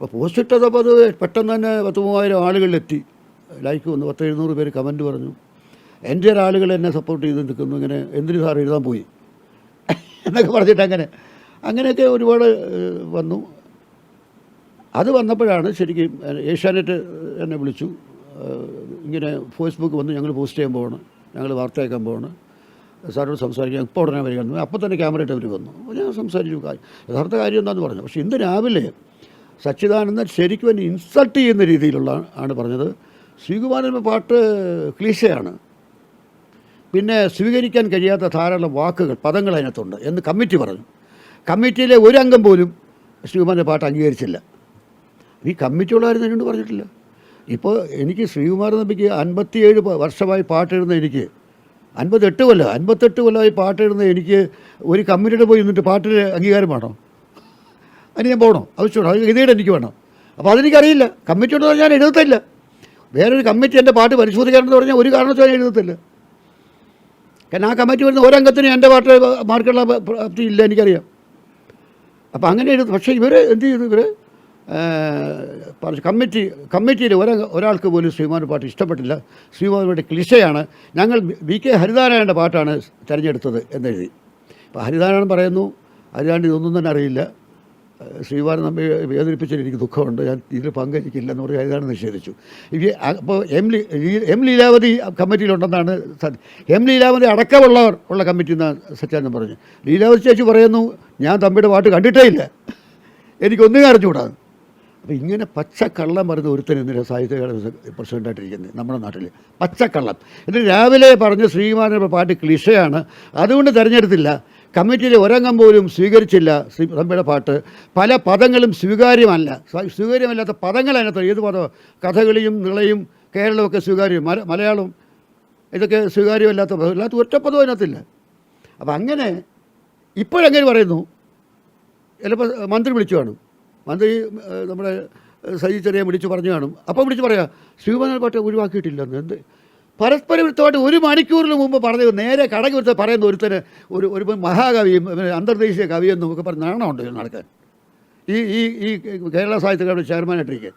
അപ്പോൾ പോസ്റ്റ് ഇട്ടതപ്പോൾ അത് പെട്ടെന്ന് തന്നെ 10,000-3000 ആളുകളിലെത്തി, ലൈക്ക് വന്നു, 700 പേര് കമൻറ്റ് പറഞ്ഞു. എൻ്റെ ആളുകൾ എന്നെ സപ്പോർട്ട് ചെയ്ത് നിൽക്കുന്നു, ഇങ്ങനെ എന്തിനു സാർ എഴുതാൻ പോയി എന്നൊക്കെ പറഞ്ഞിട്ട് അങ്ങനെയൊക്കെ ഒരുപാട് വന്നു. അത് വന്നപ്പോഴാണ് ശരിക്കും ഏഷ്യാനെറ്റ് എന്നെ വിളിച്ചു, ഇങ്ങനെ ഫേസ്ബുക്ക് വന്ന് ഞങ്ങൾ പോസ്റ്റ് ചെയ്യാൻ പോവാണ്, ഞങ്ങൾ വാർത്ത അയക്കാൻ പോവാണ്, സാറോട് സംസാരിക്കാൻ ഇപ്പോൾ ഉടനെ വരികയെന്ന്. അപ്പോൾ തന്നെ ക്യാമറ ഇട്ട് അവർ വന്നു. അപ്പോൾ ഞാൻ സംസാരിച്ചു, യഥാർത്ഥ കാര്യം എന്താണെന്ന് പറഞ്ഞു. പക്ഷേ ഇന്ന് രാവിലെ സച്ചിദാനന്ദൻ ശരിക്കും എന്നെ ഇൻസൾട്ട് ചെയ്യുന്ന രീതിയിലുള്ള ആണ് പറഞ്ഞത്. ശ്രീകുമാരൻ പാട്ട് ക്ലീശയാണ്, പിന്നെ സ്വീകരിക്കാൻ കഴിയാത്ത ധാരാളം വാക്കുകൾ, പദങ്ങൾ അതിനകത്തുണ്ട് എന്ന് കമ്മിറ്റി പറഞ്ഞു. കമ്മിറ്റിയിലെ ഒരു അംഗം പോലും ശ്രീകുമാരൻ്റെ പാട്ട് അംഗീകരിച്ചില്ല. ഈ കമ്മിറ്റിയുള്ളവരും എന്നോട് പറഞ്ഞിട്ടില്ല. ഇപ്പോൾ എനിക്ക് ശ്രീകുമാരൻ നമ്പിക്ക് 57 വർഷമായി പാട്ടെഴുതുന്ന എനിക്ക്, 58 കൊല്ലമായി പാട്ടെഴുതുന്ന എനിക്ക് ഒരു കമ്മിറ്റിയുടെ പോയി നിന്നിട്ട് പാട്ടിന് അംഗീകാരം വേണോ? അതിന് ഞാൻ പോകണോ? ആവശ്യമാണോ? അത് ഗതിയുടെ എനിക്ക് വേണം. അപ്പോൾ അതെനിക്കറിയില്ല. കമ്മിറ്റിയോട് പറഞ്ഞാൽ ഞാൻ എഴുതത്തില്ല. വേറൊരു കമ്മിറ്റി എൻ്റെ പാട്ട് പരിശോധിക്കാനെന്ന് പറഞ്ഞാൽ ഒരു കാരണവശാലും എഴുതത്തില്ല. കാരണം ആ കമ്മിറ്റി വരുന്ന ഒരംഗത്തിന് എൻ്റെ പാട്ട് മാർക്കുള്ള പ്രാപ്തി ഇല്ല, എനിക്കറിയാം. അപ്പോൾ അങ്ങനെ എഴുതും. പക്ഷേ ഇവർ എന്ത് ചെയ്തു? ഇവർ കമ്മിറ്റിയിൽ ഒരാൾക്ക് പോലും ശ്രീകുമാരൻ പാട്ട് ഇഷ്ടപ്പെട്ടില്ല. ശ്രീകുമാരൻ പാട്ട് ക്ലിഷയാണ്, ഞങ്ങൾ VK ഹരിനാരായണൻ്റെ പാട്ടാണ് തിരഞ്ഞെടുത്തത് എന്നെഴുതി. അപ്പോൾ ഹരിനാരായണൻ പറയുന്നു, ഹരിനാരായണൻ ഇതൊന്നും തന്നെ അറിയില്ല, ശ്രീകുമാരൻ നമ്മെ വേദനിപ്പിച്ചതിൽ എനിക്ക് ദുഃഖമുണ്ട്, ഞാൻ ഇതിൽ പങ്കെടുക്കില്ലെന്ന് പറഞ്ഞ് ഹരിനാരായണൻ നിഷേധിച്ചു. അപ്പോൾ എം ലീലാവതി കമ്മിറ്റിയിലുണ്ടെന്നാണ് എം ലീലാവതി അടക്കമുള്ളവർ ഉള്ള കമ്മിറ്റി എന്നാണ് സത്യാനന്ദൻ പറഞ്ഞു. ലീലാവതി ചേച്ചി പറയുന്നു, ഞാൻ തമ്മിയുടെ പാട്ട് കണ്ടിട്ടേ ഇല്ല, എനിക്കൊന്നും അറിഞ്ഞുകൂടാതെ. അപ്പോൾ ഇങ്ങനെ പച്ചക്കള്ളം പറയുന്ന ഒരുത്തൻ എന്നിട്ട് സാഹിത്യ പ്രസിഡൻ്റായിട്ടിരിക്കുന്നത് നമ്മുടെ നാട്ടിൽ പച്ചക്കള്ളം. എന്നിട്ട് രാവിലെ പറഞ്ഞ് ശ്രീകുമാരൻ്റെ പാട്ട് ക്ലിഷയാണ്, അതുകൊണ്ട് തിരഞ്ഞെടുത്തില്ല. കമ്മിറ്റിയിലെ ഒരംഗം പോലും സ്വീകരിച്ചില്ല തമ്പിയുടെ പാട്ട്. പല പദങ്ങളും സ്വീകാര്യമല്ലാത്ത പദങ്ങൾ അതിനകത്ത്. ഏത് പദം? കഥകളിയും നിളയും കേരളമൊക്കെ സ്വീകാര്യം, മലയാളം ഇതൊക്കെ സ്വീകാര്യമല്ലാത്ത പദം, അല്ലാത്ത ഒറ്റ പദവും അതിനകത്തില്ല. അപ്പം അങ്ങനെ ഇപ്പോഴെങ്ങനെ പറയുന്നു? ചിലപ്പോൾ മന്ത്രി വിളിച്ചു കാണും, മന്ത്രി നമ്മുടെ സജി ചെറിയ വിളിച്ച് പറഞ്ഞു കാണും. അപ്പോൾ വിളിച്ച് പറയാം ശ്രീകുമാരൻ പാട്ട് ഒഴിവാക്കിയിട്ടില്ലെന്ന്. എന്ത് പരസ്പര വിരുദ്ധമായിട്ട് 1 മണിക്കൂറിന് മുമ്പ് പറഞ്ഞത് നേരെ കടക്ക് വിരുദ്ധ പറയുന്ന ഒരുത്തന് ഒരു മഹാകവിയും അന്തർദേശീയ കവിയെന്നും ഒക്കെ പറഞ്ഞ് നാണമുണ്ട് നടക്കാൻ ഈ കേരള സാഹിത്യ അക്കാദമി ചെയർമാനായിട്ടിരിക്കുക.